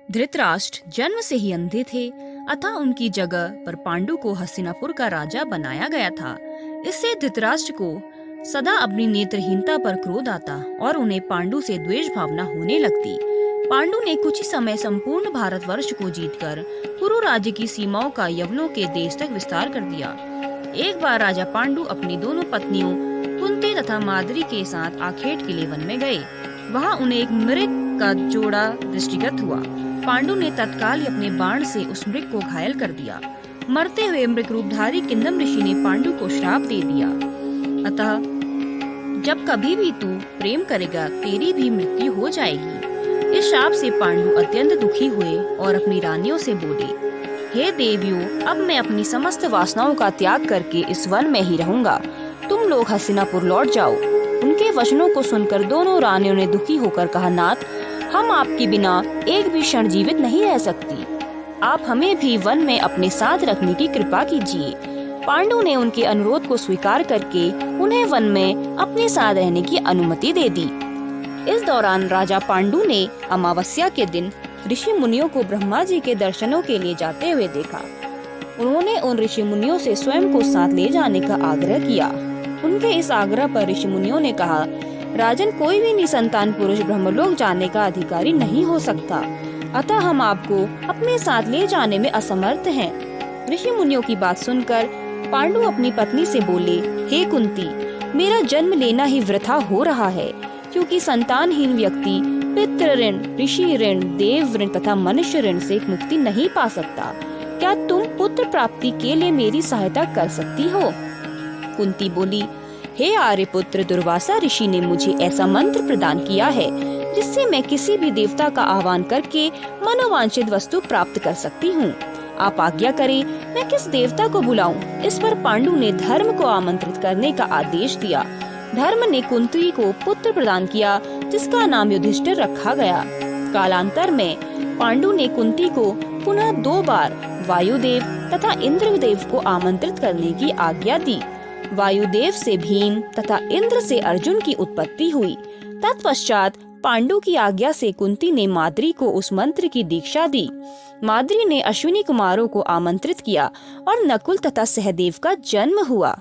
धृतराष्ट्र जन्म से ही अंधे थे, अतः उनकी जगह पर पांडु को हस्तिनापुर का राजा बनाया गया था। इससे धृतराष्ट्र को सदा अपनी नेत्रहीनता पर क्रोध आता और उन्हें पांडु से द्वेष भावना होने लगती। पांडु ने कुछ ही समय संपूर्ण भारतवर्ष को जीतकर कुरु राज्य की सीमाओं का यवनों के देश तक विस्तार कर दिया। एक बार राजा पांडु अपनी दोनों पत्नियों कुंती तथा माद्री के साथ आखेट के लिए वन में गए। वहाँ उन्हें एक मृग का जोड़ा दृष्टिगत हुआ। पांडु ने तत्काल ही अपने बाण से उस मृग को घायल कर दिया। मरते हुए मृग रूपधारी किंदम ऋषि ने पांडु को श्राप दे दिया, अतः जब कभी भी तू प्रेम करेगा तेरी भी मृत्यु हो जाएगी। इस श्राप से पांडु अत्यंत दुखी हुए और अपनी रानियों से बोले, हे देवियों, अब मैं अपनी समस्त वासनाओं का त्याग करके इस वन में ही रहूंगा। तुम लोग हस्तिनापुर लौट जाओ। उनके वचनों को सुनकर दोनों रानियों ने दुखी होकर कहा, नाथ, हम आपके बिना एक भी क्षण जीवित नहीं रह सकती। आप हमें भी वन में अपने साथ रखने की कृपा कीजिए। पांडु ने उनके अनुरोध को स्वीकार करके उन्हें वन में अपने साथ रहने की अनुमति दे दी। इस दौरान राजा पांडु ने अमावस्या के दिन ऋषि मुनियों को ब्रह्मा जी के दर्शनों के लिए जाते हुए देखा। उन्होंने उन ऋषि मुनियों से स्वयं को साथ ले जाने का आग्रह किया। उनके इस आग्रह पर ऋषि मुनियों ने कहा, राजन, कोई भी निसंतान पुरुष ब्रह्मलोक जाने का अधिकारी नहीं हो सकता, अतः हम आपको अपने साथ ले जाने में असमर्थ हैं। ऋषि मुनियों की बात सुनकर पांडु अपनी पत्नी से बोले, हे कुंती, मेरा जन्म लेना ही वृथा हो रहा है, क्योंकि संतानहीन व्यक्ति पितृ ऋण, ऋषि ऋण, देव ऋण तथा मनुष्य ऋण से मुक्ति नहीं पा सकता। क्या तुम पुत्र प्राप्ति के लिए मेरी सहायता कर सकती हो? कुंती बोली, हे आर्यपुत्र, दुर्वासा ऋषि ने मुझे ऐसा मंत्र प्रदान किया है जिससे मैं किसी भी देवता का आह्वान करके मनोवांछित वस्तु प्राप्त कर सकती हूँ। आप आज्ञा करें, मैं किस देवता को बुलाऊं? इस पर पांडु ने धर्म को आमंत्रित करने का आदेश दिया। धर्म ने कुंती को पुत्र प्रदान किया, जिसका नाम युधिष्ठिर रखा गया। कालांतर में पांडु ने कुंती को पुनः 2 बार वायुदेव तथा इंद्रदेव को आमंत्रित करने की आज्ञा दी। वायुदेव से भीम तथा इंद्र से अर्जुन की उत्पत्ति हुई। तत्पश्चात पांडु की आज्ञा से कुंती ने माद्री को उस मंत्र की दीक्षा दी। माद्री ने अश्विनी कुमारों को आमंत्रित किया और नकुल तथा सहदेव का जन्म हुआ।